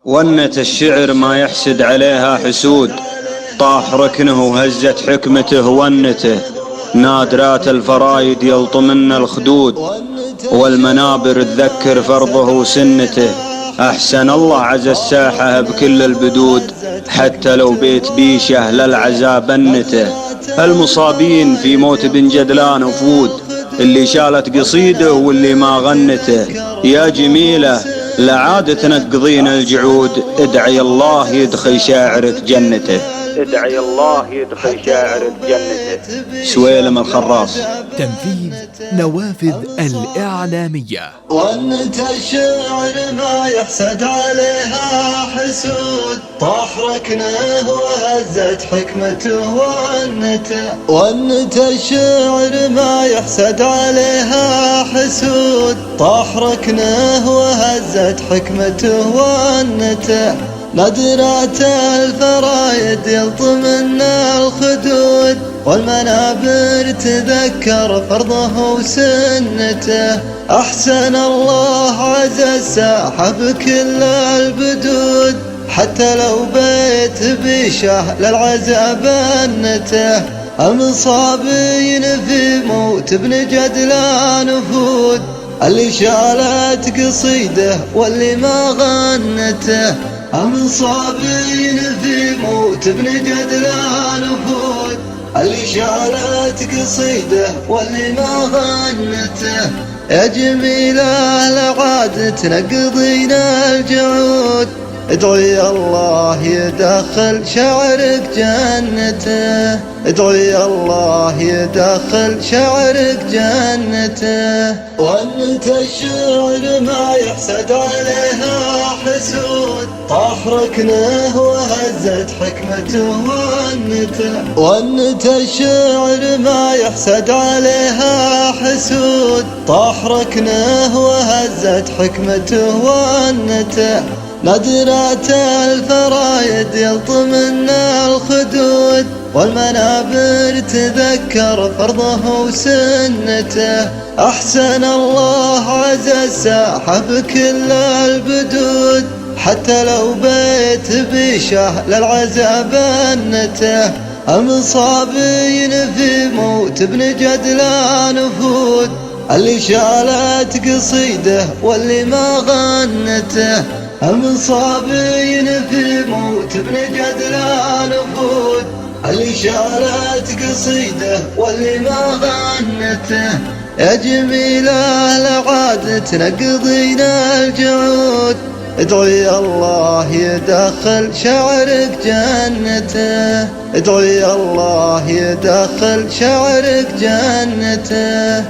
ونة الشعر ما يحسد عليها حسود، طاح ركنه وهزت حكمته ونته، نادرات الفرايد يلطمن الخدود، والمنابر تذكر فرضه وسنته. أحسن الله عز الساحة بكل البدود، حتى لو بيت بيشه للعزا بنته. المصابين في موت بن جدلان وفود، اللي شالت قصيده واللي ما غنته. يا جميلة لعاد تنقضين الجعود، ادعي الله يدخل شاعرك جنته. ادعي الله يدخل شاعرك جنته. سويلم الخراص. تنفيذ نوافذ الإعلامية. ونت الشعر ما يحسد عليها حسود، طاح ركنه وهزت حكمته ونته. ونت الشعر ما يحسد عليها حسود، طاح ركنه وهزت حكمته ونته. نادرات الفرايد يلطمن الخدود، والمنابر تذكر فرضه وسنته. أحسن الله عز الساحة بكل البدود، حتى لو بيت بيشه للعزا بنته. المصابين في موت ابن جدلان وفود، اللي شالت قصيده واللي ما غنته. المصابين في موت ابن جدلان وفود، اللي شالت قصيده واللي ما غنته. يا جميلة لعاد تنقضين الجعود، ادعي الله يدخل شعرك جنته. ادعي الله يدخل شعرك جنته. ونت الشعر ما يحسد عليها حسود، طاح ركنه وهزت حكمته ونته. ونت الشعر ما يحسد عليها حسود، طاح ركنه وهزت حكمته ونته. نادرات الفرايد يلطمن الخدود، والمنابر تذكر فرضه وسنته. أحسن الله عز الساحة بكل البدود، حتى لو بيت بيشه للعزا بنته. المصابين في موت ابن جدلان وفود، اللي شالت قصيده واللي ما غنته. المصابين في موت ابن جدلان وفود، اللي شالت قصيده واللي ما غنته. يا جميلة لعاد تنقضين الجعود، ادعي الله يدخل شعرك جنته. ادعي الله يدخل شعرك جنته.